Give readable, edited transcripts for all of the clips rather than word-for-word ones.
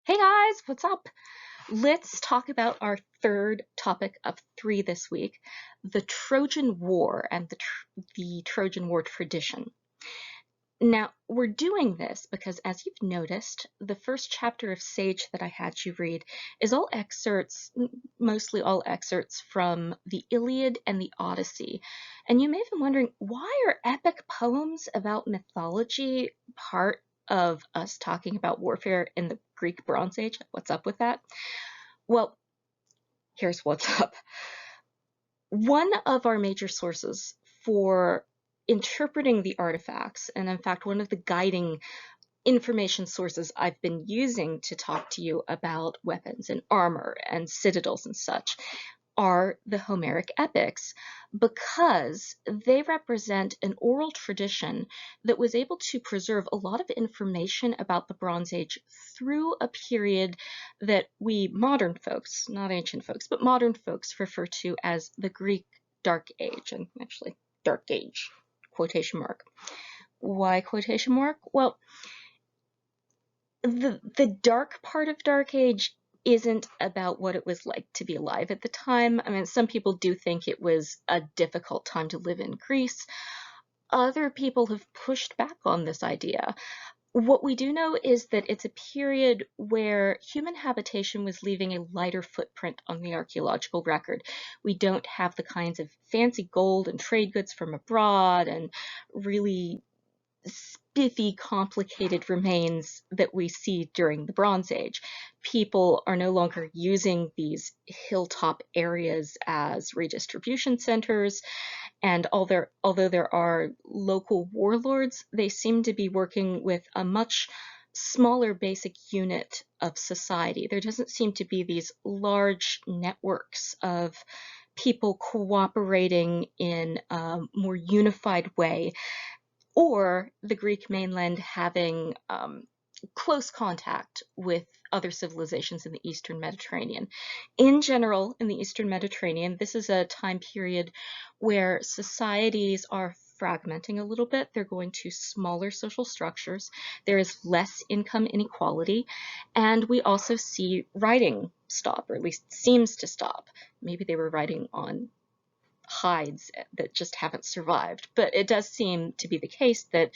Hey guys, what's up? Let's talk about our third topic of three this week, the Trojan War and the Trojan War tradition. Now, we're doing this because, as you've noticed, the first chapter of Sage that I had you read is all excerpts, mostly all excerpts from the Iliad and the Odyssey. And you may have been wondering, why are epic poems about mythology part of us talking about warfare in the Greek Bronze Age? What's up with that? Well, here's what's up. One of our major sources for interpreting the artifacts, and in fact, one of the guiding information sources I've been using to talk to you about weapons and armor and citadels and such, are the Homeric epics, because they represent an oral tradition that was able to preserve a lot of information about the Bronze Age through a period that we modern folks, not ancient folks, but modern folks refer to as the Greek Dark Age, and actually Dark Age, quotation mark. Why quotation mark? Well, the dark part of Dark Age isn't about what it was like to be alive at the time. I mean, some people do think it was a difficult time to live in Greece. Other people have pushed back on this idea. What we do know is that it's a period where human habitation was leaving a lighter footprint on the archaeological record. We don't have the kinds of fancy gold and trade goods from abroad and really spiffy, complicated remains that we see during the Bronze Age. People are no longer using these hilltop areas as redistribution centers, and although there are local warlords, they seem to be working with a much smaller basic unit of society. There doesn't seem to be these large networks of people cooperating in a more unified way, or the Greek mainland having close contact with other civilizations in the Eastern Mediterranean. In general, in the Eastern Mediterranean, this is a time period where societies are fragmenting a little bit. They're going to smaller social structures. There is less income inequality. And we also see writing stop, or at least seems to stop. Maybe they were writing on hides that just haven't survived. But it does seem to be the case that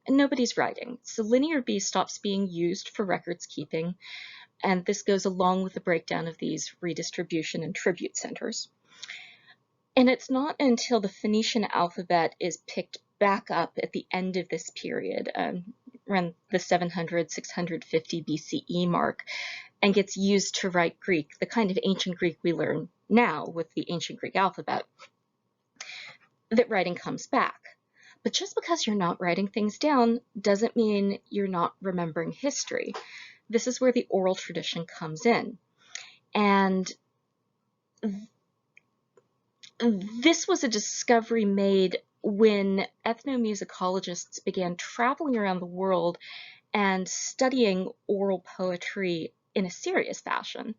nobody's writing. So Linear B stops being used for records keeping, and this goes along with the breakdown of these redistribution and tribute centers. And it's not until the Phoenician alphabet is picked back up at the end of this period, around the 700, 650 BCE mark, and gets used to write Greek, the kind of ancient Greek we learn now with the ancient Greek alphabet, that writing comes back. But just because you're not writing things down doesn't mean you're not remembering history. This is where the oral tradition comes in. And this was a discovery made when ethnomusicologists began traveling around the world and studying oral poetry in a serious fashion.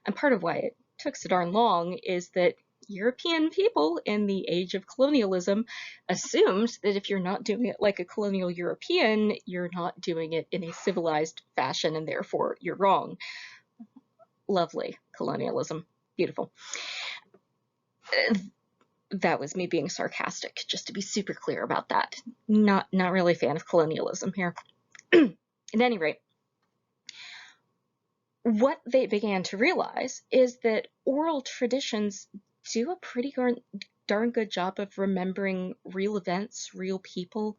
And part of why it took so darn long is that European people in the age of colonialism assumed that if you're not doing it like a colonial European, you're not doing it in a civilized fashion, and therefore you're wrong. Lovely colonialism. Beautiful. That was me being sarcastic, just to be super clear about that. Not really a fan of colonialism here. At any rate, what they began to realize is that oral traditions do a pretty darn good job of remembering real events, real people,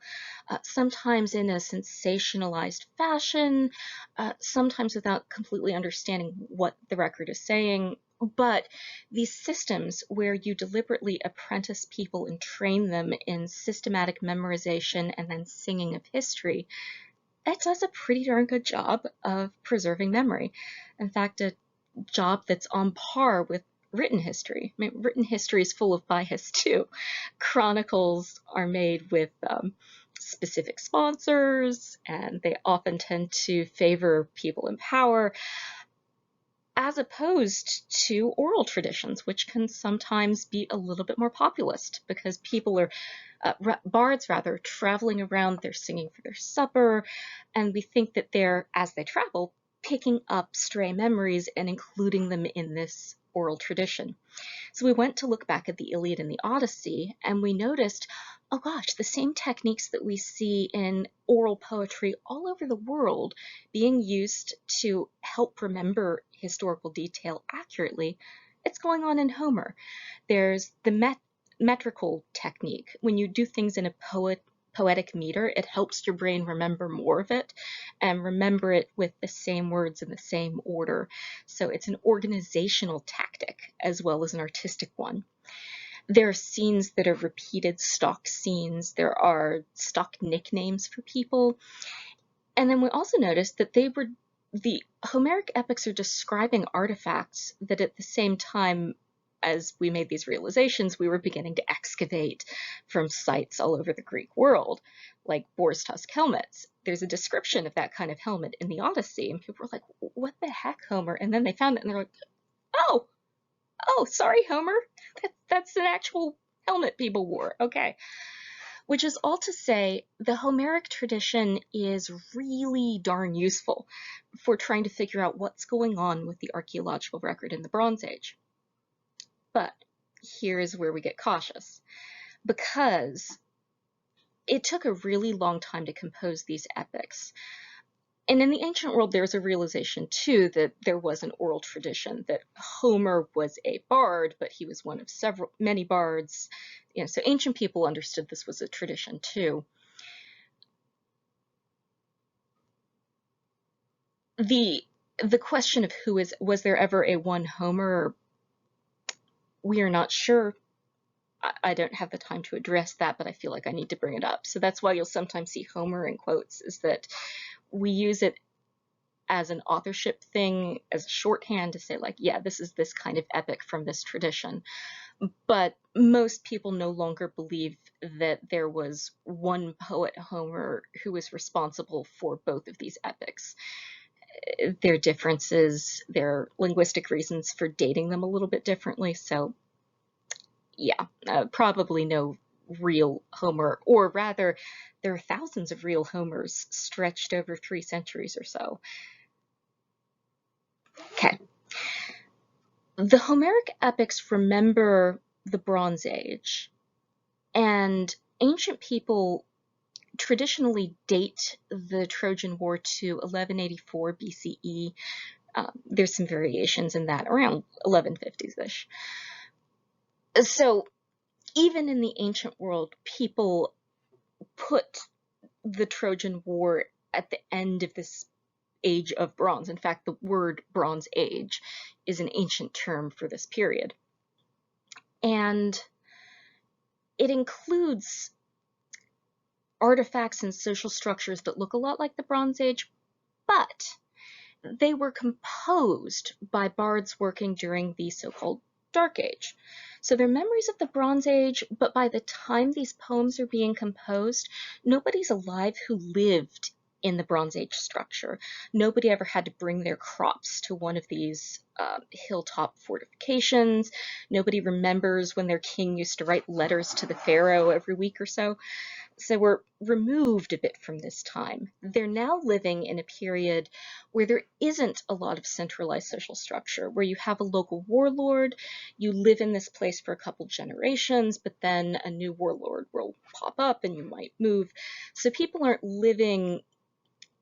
sometimes in a sensationalized fashion, sometimes without completely understanding what the record is saying. But these systems where you deliberately apprentice people and train them in systematic memorization and then singing of history, it does a pretty darn good job of preserving memory. In fact, a job that's on par with written history. I mean, written history is full of bias too. Chronicles are made with specific sponsors, and they often tend to favor people in power, as opposed to oral traditions, which can sometimes be a little bit more populist because people are, bards rather, traveling around, they're singing for their supper, and we think that they're, as they travel, picking up stray memories and including them in this oral tradition. So we went to look back at the Iliad and the Odyssey, and we noticed, oh gosh, the same techniques that we see in oral poetry all over the world being used to help remember historical detail accurately, it's going on in Homer. There's the metrical technique. When you do things in a poetic meter, it helps your brain remember more of it and remember it with the same words in the same order. So it's an organizational tactic as well as an artistic one. There are scenes that are repeated stock scenes. There are stock nicknames for people. And then we also noticed that the Homeric epics are describing artifacts that at the same time as we made these realizations, we were beginning to excavate from sites all over the Greek world, like boar's tusk helmets. There's a description of that kind of helmet in the Odyssey, and people were like, what the heck, Homer? And then they found it, and they're like, oh, sorry, Homer. That's an actual helmet people wore. Okay. Which is all to say, the Homeric tradition is really darn useful for trying to figure out what's going on with the archaeological record in the Bronze Age. But here's where we get cautious, because it took a really long time to compose these epics. And in the ancient world, there's a realization, too, that there was an oral tradition, that Homer was a bard, but he was one of many bards. So ancient people understood this was a tradition, too. The question of was there ever a one Homer? We are not sure. I don't have the time to address that, but I feel like I need to bring it up. So that's why you'll sometimes see Homer in quotes, is that we use it as an authorship thing, as a shorthand to say, like, yeah, this is this kind of epic from this tradition. But most people no longer believe that there was one poet, Homer, who was responsible for both of these epics. There are differences, there are linguistic reasons for dating them a little bit differently, so yeah, probably no real Homer, or rather, there are thousands of real Homers stretched over 3 centuries or so. Okay. The Homeric epics remember the Bronze Age, and ancient people traditionally date the Trojan War to 1184 BCE. There's some variations in that, around 1150s-ish. So even in the ancient world, people put the Trojan War at the end of this age of bronze. In fact, the word Bronze Age is an ancient term for this period. And it includes artifacts and social structures that look a lot like the Bronze Age, but they were composed by bards working during the so-called Dark Age. So they're memories of the Bronze Age, but by the time these poems are being composed, nobody's alive who lived in the Bronze Age structure. Nobody ever had to bring their crops to one of these hilltop fortifications. Nobody remembers when their king used to write letters to the pharaoh every week or so. So we're removed a bit from this time. They're now living in a period where there isn't a lot of centralized social structure, where you have a local warlord, you live in this place for a couple generations, but then a new warlord will pop up and you might move. So people aren't living,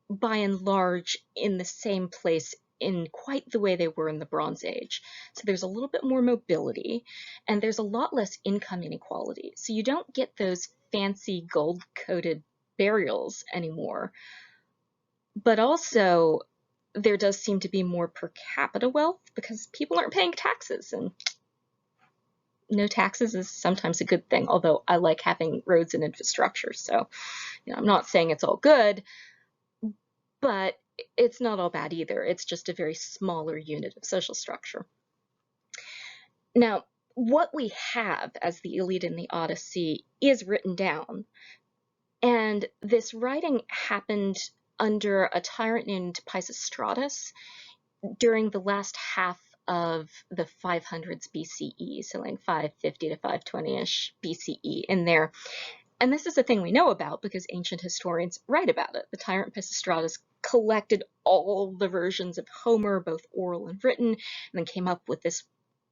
by and large, in the same place in quite the way they were in the Bronze Age. So there's a little bit more mobility, and there's a lot less income inequality. So you don't get those fancy gold-coated burials anymore. But also, there does seem to be more per capita wealth because people aren't paying taxes, and no taxes is sometimes a good thing, although I like having roads and infrastructure, so I'm not saying it's all good, but it's not all bad either. It's just a very smaller unit of social structure. Now, what we have as the Iliad and the Odyssey is written down, and this writing happened under a tyrant named Pisistratus during the last half of the 500s BCE, so like 550 to 520-ish BCE in there. And this is a thing we know about because ancient historians write about it. The tyrant Pisistratus collected all the versions of Homer, both oral and written, and then came up with this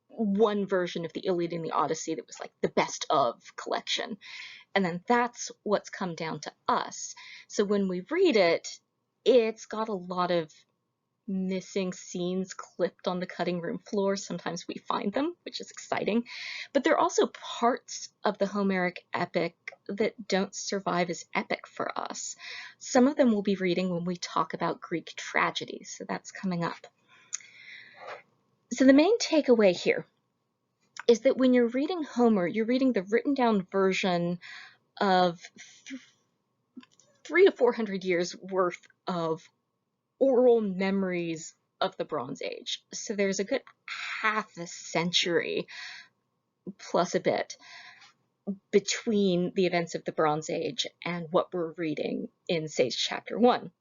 one version of the Iliad and the Odyssey that was like the best of collection. And then that's what's come down to us. So when we read it, it's got a lot of missing scenes clipped on the cutting room floor. Sometimes we find them, which is exciting. But there are also parts of the Homeric epic that don't survive as epic for us. Some of them we'll be reading when we talk about Greek tragedies, so that's coming up. So the main takeaway here is that when you're reading Homer, you're reading the written down version of 300 to 400 years worth of oral memories of the Bronze Age. So there's a good half a century plus a bit between the events of the Bronze Age and what we're reading in Sage Chapter 1.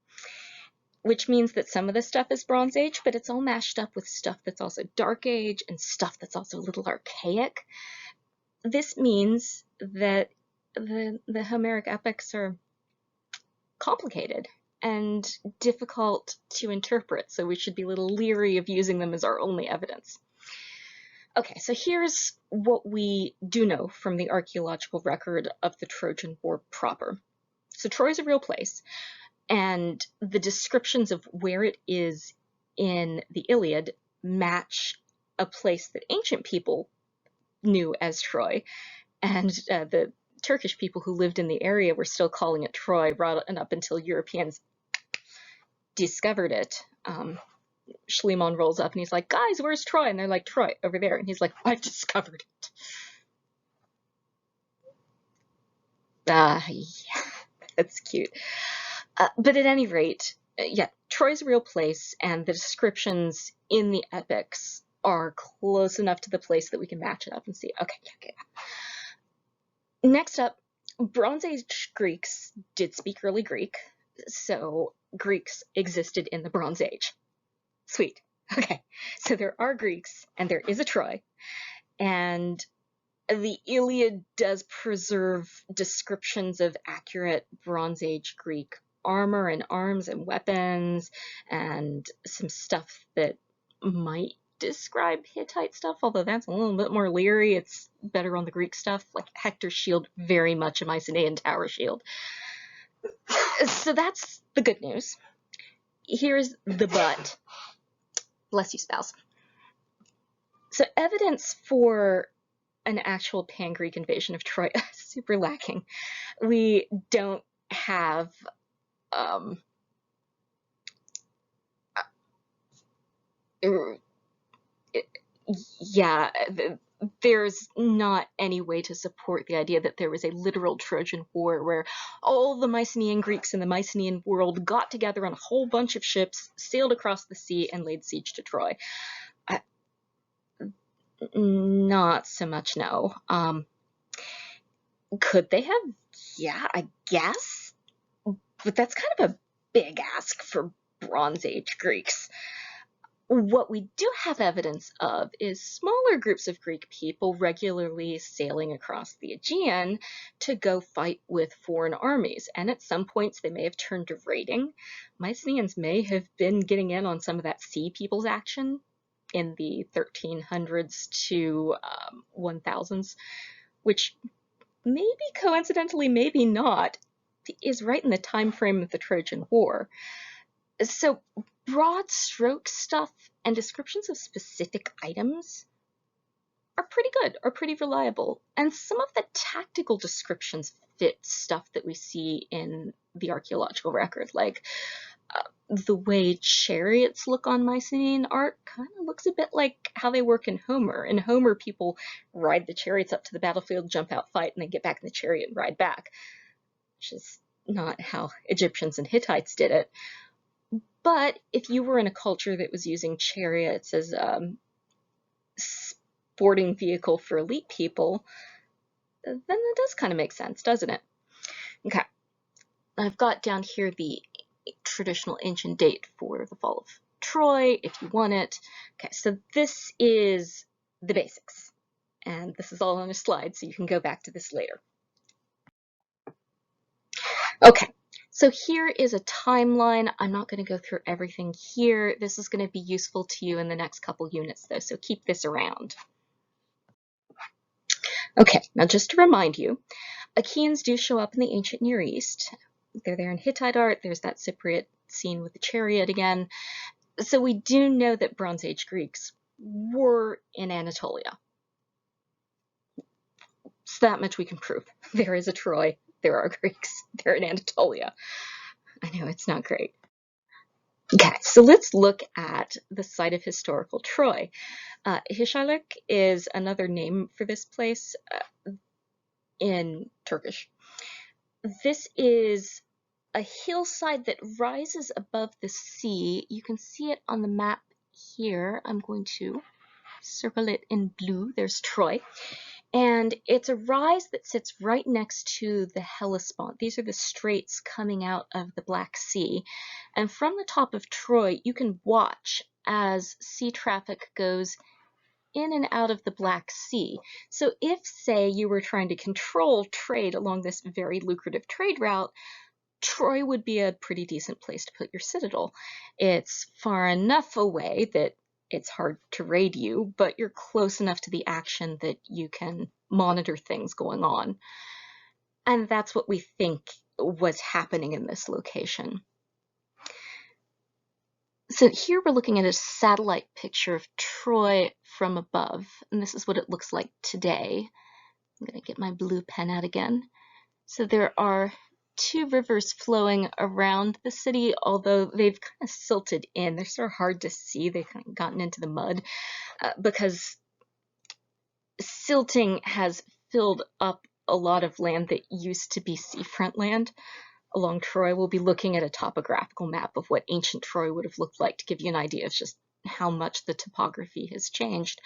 Which means that some of the stuff is Bronze Age, but it's all mashed up with stuff that's also Dark Age and stuff that's also a little archaic. This means that the Homeric epics are complicated and difficult to interpret, so we should be a little leery of using them as our only evidence. Okay, so here's what we do know from the archaeological record of the Trojan War proper. So Troy's a real place, and the descriptions of where it is in the Iliad match a place that ancient people knew as Troy, and the Turkish people who lived in the area were still calling it Troy right up until Europeans discovered it. Schliemann rolls up and he's like, guys, where's Troy? And they're like, Troy, over there. And he's like, I've discovered it. Yeah, that's cute. But at any rate, yeah, Troy's a real place, and the descriptions in the epics are close enough to the place that we can match it up and see, okay. Next up, Bronze Age Greeks did speak early Greek, so Greeks existed in the Bronze Age. Sweet. Okay, so there are Greeks, and there is a Troy, and the Iliad does preserve descriptions of accurate Bronze Age Greek armor and arms and weapons, and some stuff that might describe Hittite stuff, although that's a little bit more leery. It's better on the Greek stuff, like Hector's shield, very much a Mycenaean tower shield. So that's the good news. Here's the but. Bless you, spouse. So evidence for an actual pan-Greek invasion of Troy is super lacking. We don't have there's not any way to support the idea that there was a literal Trojan War where all the Mycenaean Greeks in the Mycenaean world got together on a whole bunch of ships, sailed across the sea, and laid siege to Troy. Not so much, no. Could they have? Yeah, I guess. But that's kind of a big ask for Bronze Age Greeks. What we do have evidence of is smaller groups of Greek people regularly sailing across the Aegean to go fight with foreign armies, and at some points they may have turned to raiding. Mycenaeans may have been getting in on some of that sea people's action in the 1300s to 1000s, which maybe coincidentally, maybe not, is right in the time frame of the Trojan War. So broad stroke stuff and descriptions of specific items are pretty good, are pretty reliable. And some of the tactical descriptions fit stuff that we see in the archaeological record, like the way chariots look on Mycenaean art kind of looks a bit like how they work in Homer. In Homer, people ride the chariots up to the battlefield, jump out, fight, and then get back in the chariot and ride back, which is not how Egyptians and Hittites did it. But if you were in a culture that was using chariots as a sporting vehicle for elite people, then that does kind of make sense, doesn't it? Okay, I've got down here the traditional ancient date for the fall of Troy, if you want it. Okay, so this is the basics, and this is all on a slide, so you can go back to this later. Okay, So here is a timeline. I'm not going to go through everything here. This is going to be useful to you in the next couple units, though, so keep this around. Okay, now just to remind you, Achaeans do show up in the ancient Near East. They're there in Hittite art. There's that Cypriot scene with the chariot again. So we do know that Bronze Age Greeks were in Anatolia. So that much we can prove. There is a Troy. There are Greeks. They're in Anatolia. I know, it's not great. Okay, so let's look at the site of historical Troy. Hişalik is another name for this place in Turkish. This is a hillside that rises above the sea. You can see it on the map here. I'm going to circle it in blue. There's Troy. And it's a rise that sits right next to the Hellespont. These are the straits coming out of the Black Sea. And from the top of Troy, you can watch as sea traffic goes in and out of the Black Sea. So if, say, you were trying to control trade along this very lucrative trade route, Troy would be a pretty decent place to put your citadel. It's far enough away that it's hard to raid you, but you're close enough to the action that you can monitor things going on. And that's what we think was happening in this location. So here we're looking at a satellite picture of Troy from above, and this is what it looks like today. I'm going to get my blue pen out again. So there are two rivers flowing around the city, although they've kind of silted in. They're sort of hard to see. They've kind of gotten into the mud because silting has filled up a lot of land that used to be seafront land along Troy. We'll be looking at a topographical map of what ancient Troy would have looked like to give you an idea of just how much the topography has changed.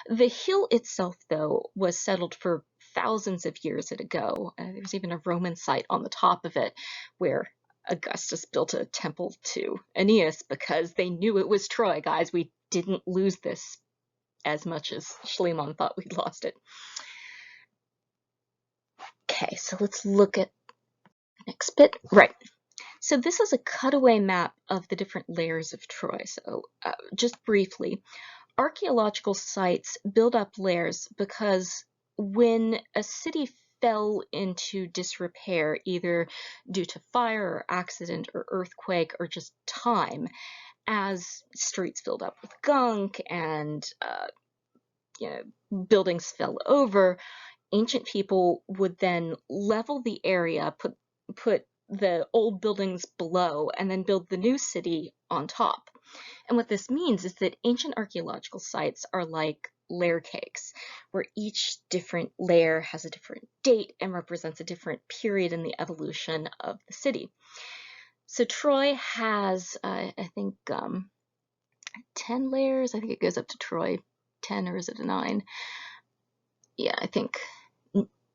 The hill itself, though, was settled for thousands of years ago. There's even a Roman site on the top of it where Augustus built a temple to Aeneas because they knew it was Troy, guys. We didn't lose this as much as Schliemann thought we'd lost it. Okay, so let's look at the next bit. Right. So this is a cutaway map of the different layers of Troy. So just briefly, archaeological sites build up layers because when a city fell into disrepair, either due to fire or accident or earthquake or just time, as streets filled up with gunk and buildings fell over, ancient people would then level the area, put the old buildings below, and then build the new city on top. And what this means is that ancient archaeological sites are like layer cakes, where each different layer has a different date and represents a different period in the evolution of the city. So Troy has, I think, 10 layers. I think it goes up to Troy 10, or is it a 9? Yeah, I think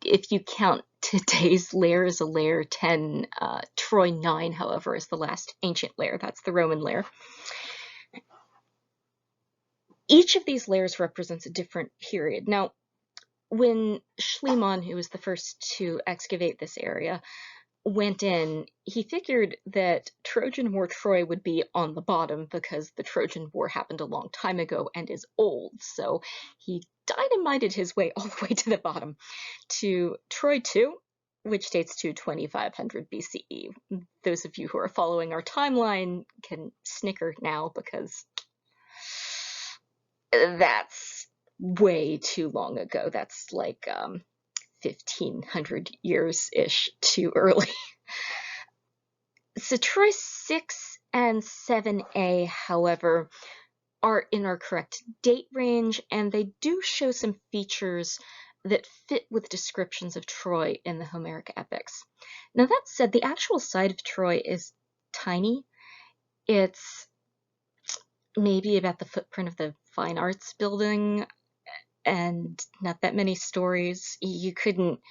if you count today's layer as a layer 10, Troy 9, however, is the last ancient layer. That's the Roman layer. Each of these layers represents a different period. Now, when Schliemann, who was the first to excavate this area, went in, he figured that Trojan War Troy would be on the bottom because the Trojan War happened a long time ago and is old. So he dynamited his way all the way to the bottom to Troy 2, which dates to 2500 BCE. Those of you who are following our timeline can snicker now because that's way too long ago. That's like 1500 years-ish too early. So Troy 6 and 7a, however, are in our correct date range, and they do show some features that fit with descriptions of Troy in the Homeric epics. Now that said, the actual site of Troy is tiny. It's maybe about the footprint of the Fine Arts building and not that many stories. You couldn't,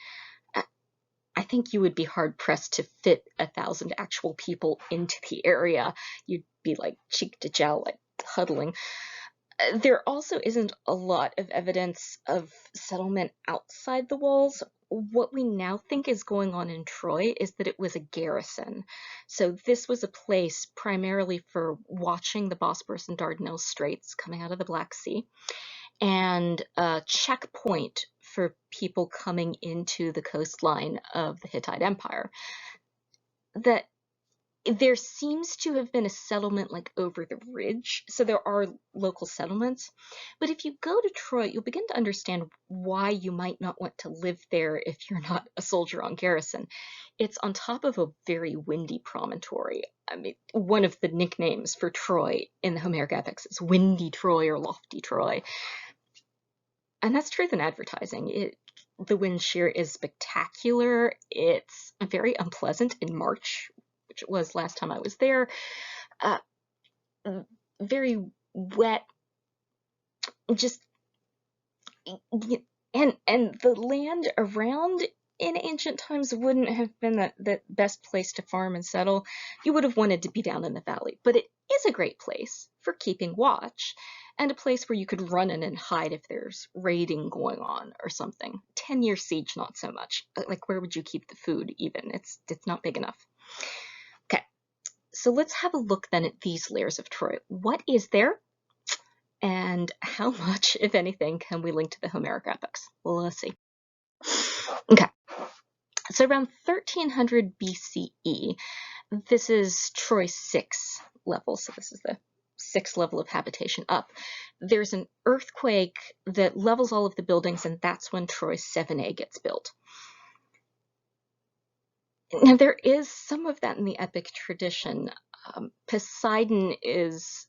I think you would be hard pressed to fit 1,000 actual people into the area. You'd be like cheek to jowl, like huddling. There also isn't a lot of evidence of settlement outside the walls. what we now think is going on in Troy is that it was a garrison. So this was a place primarily for watching the Bosporus and Dardanelles Straits coming out of the Black Sea, and a checkpoint for people coming into the coastline of the Hittite Empire. That there seems to have been a settlement like over the ridge, so there are local settlements. But if you go to Troy, you'll begin to understand why you might not want to live there if you're not a soldier on garrison. It's on top of a very windy promontory. I mean, one of the nicknames for Troy in the Homeric epics is Windy Troy or Lofty Troy. And that's truth in advertising. The wind shear is spectacular. It's very unpleasant in March, which it was last time I was there. Very wet, just, and the land around in ancient times wouldn't have been the best place to farm and settle. You would have wanted to be down in the valley, but it is a great place for keeping watch, and a place where you could run in and hide if there's raiding going on or something. 10-year siege, not so much. Like, where would you keep the food even? It's not big enough. Okay, so let's have a look then at these layers of Troy. What is there? And how much, if anything, can we link to the Homeric epics? Well, let's see. Okay, so around 1300 BCE, this is Troy 6 level, so this is the 6th level of habitation up. There's an earthquake that levels all of the buildings, and that's when Troy 7a gets built. Now, there is some of that in the epic tradition. Poseidon is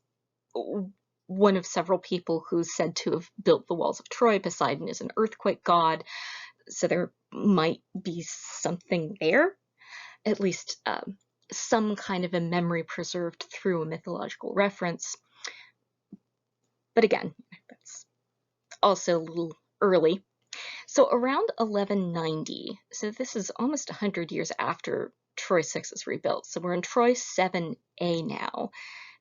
one of several people who's said to have built the walls of Troy. Poseidon is an earthquake god, so there might be something there, at least some kind of a memory preserved through a mythological reference. But again, that's also a little early. So around 1190, so this is almost 100 years after Troy 6 is rebuilt. So we're in Troy 7a now.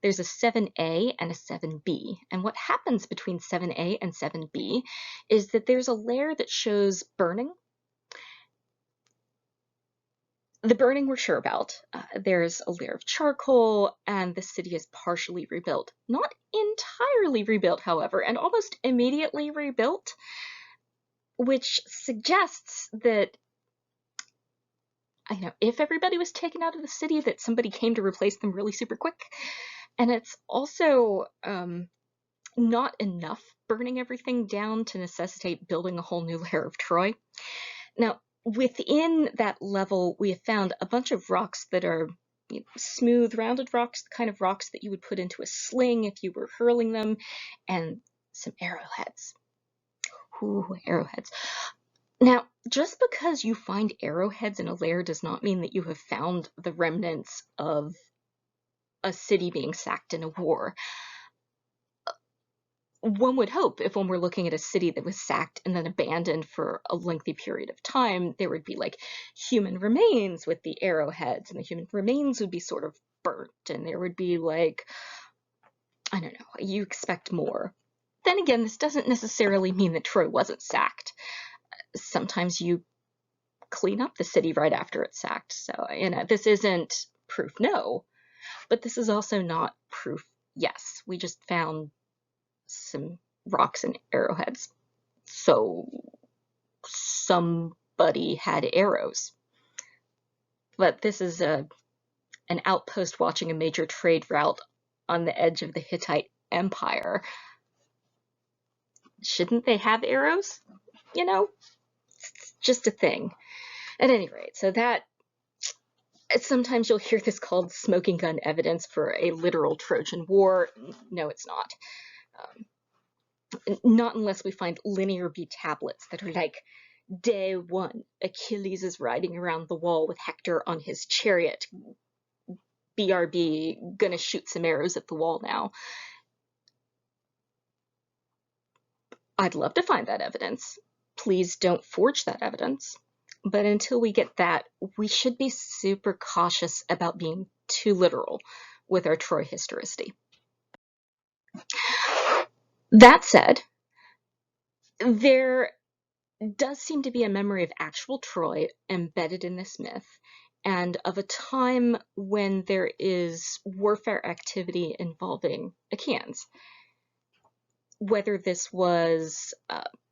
There's a 7a and a 7b. And what happens between 7a and 7b is that there's a layer that shows burning. The burning we're sure about. There's a layer of charcoal, and the city is partially rebuilt. Not entirely rebuilt, however, and almost immediately rebuilt, which suggests that, I know, if everybody was taken out of the city, that somebody came to replace them really super quick. And it's also not enough burning everything down to necessitate building a whole new layer of Troy. Now, within that level, we have found a bunch of rocks that are smooth, rounded rocks, the kind of rocks that you would put into a sling if you were hurling them, and some arrowheads. Ooh, arrowheads. Now, just because you find arrowheads in a lair does not mean that you have found the remnants of a city being sacked in a war. One would hope if one were looking at a city that was sacked and then abandoned for a lengthy period of time, there would be like human remains with the arrowheads, and the human remains would be sort of burnt, and there would be like, I don't know, you expect more. Then again, this doesn't necessarily mean that Troy wasn't sacked. Sometimes you clean up the city right after it's sacked. So, this isn't proof no, but this is also not proof yes. We just found some rocks and arrowheads. So somebody had arrows. But this is an outpost watching a major trade route on the edge of the Hittite Empire. Shouldn't they have arrows? It's just a thing. At any rate, so that, sometimes you'll hear this called smoking gun evidence for a literal Trojan War. No, it's not. Not unless we find linear B tablets that are like, day 1, Achilles is riding around the wall with Hector on his chariot. BRB, gonna shoot some arrows at the wall now. I'd love to find that evidence. Please don't forge that evidence. But until we get that, we should be super cautious about being too literal with our Troy historicity. That said, there does seem to be a memory of actual Troy embedded in this myth, and of a time when there is warfare activity involving Achaeans. Whether this was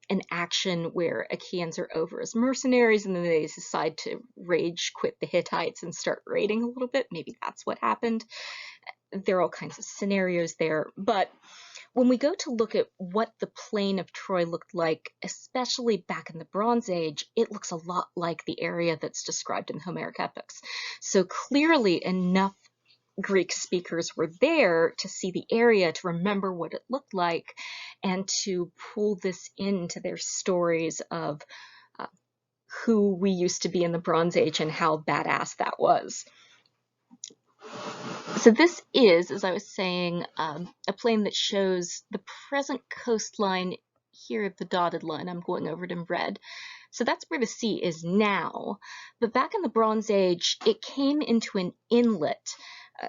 an action where Achaeans are over as mercenaries and then they decide to rage quit the Hittites and start raiding a little bit, maybe that's what happened. There are all kinds of scenarios there, but when we go to look at what the plain of Troy looked like, especially back in the Bronze Age, it looks a lot like the area that's described in the Homeric epics. So clearly enough Greek speakers were there to see the area, to remember what it looked like, and to pull this into their stories of who we used to be in the Bronze Age and how badass that was. So this is, as I was saying, a plane that shows the present coastline here, the dotted line. I'm going over it in red. So that's where the sea is now. But back in the Bronze Age, it came into an inlet,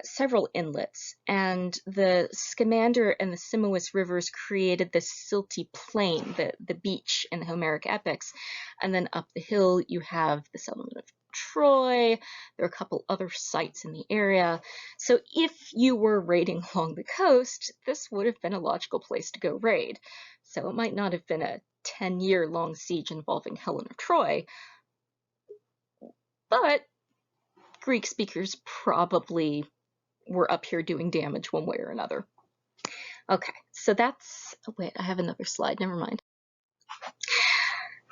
several inlets, and the Scamander and the Simois rivers created this silty plain, the beach in the Homeric epics. And then up the hill, you have the settlement of Troy. There are a couple other sites in the area. So if you were raiding along the coast, this would have been a logical place to go raid. So it might not have been a 10-year-long siege involving Helen of Troy, but Greek speakers probably were up here doing damage one way or another. Okay, so that's, oh wait, I have another slide, never mind.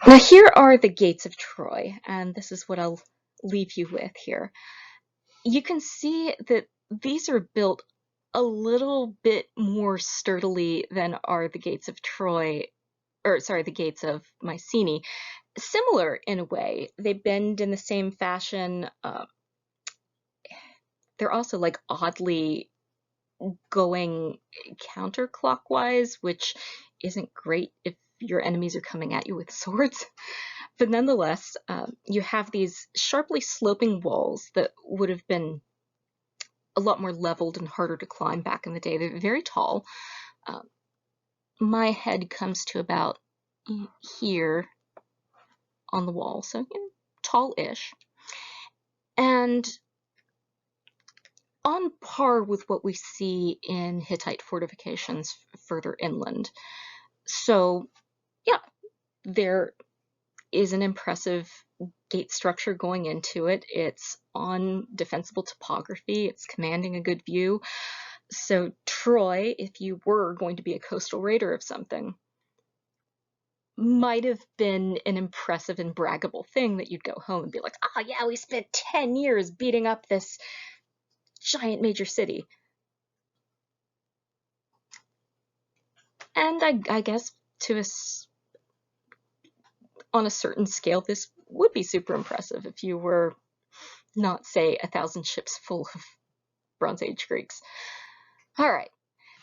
Now here are the gates of Troy, and this is what I'll leave you with here. You can see that these are built a little bit more sturdily than are the gates of Troy, or sorry, the gates of Mycenae. Similar in a way. They bend in the same fashion. They're also like oddly going counterclockwise, which isn't great if your enemies are coming at you with swords. But nonetheless, you have these sharply sloping walls that would have been a lot more leveled and harder to climb back in the day. They're very tall. My head comes to about here on the wall, so you know, tall-ish. And on par with what we see in Hittite fortifications further inland. So yeah, there is an impressive gate structure going into it. It's on defensible topography. It's commanding a good view. So Troy, if you were going to be a coastal raider of something, might have been an impressive and braggable thing that you'd go home and be like, oh yeah, we spent 10 years beating up this giant major city. And I guess on a certain scale, this would be super impressive if you were not, say, 1,000 ships full of Bronze Age Greeks. All right,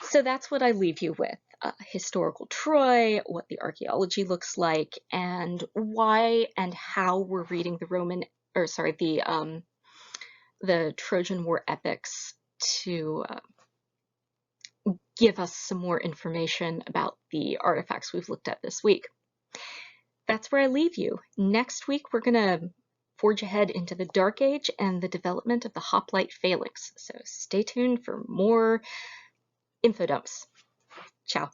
so that's what I leave you with. Historical Troy, what the archaeology looks like, and why and how we're reading the Trojan War epics to give us some more information about the artifacts we've looked at this week. That's where I leave you. Next week, we're going to forge ahead into the Dark Age and the development of the hoplite phalanx. So stay tuned for more info dumps. Ciao.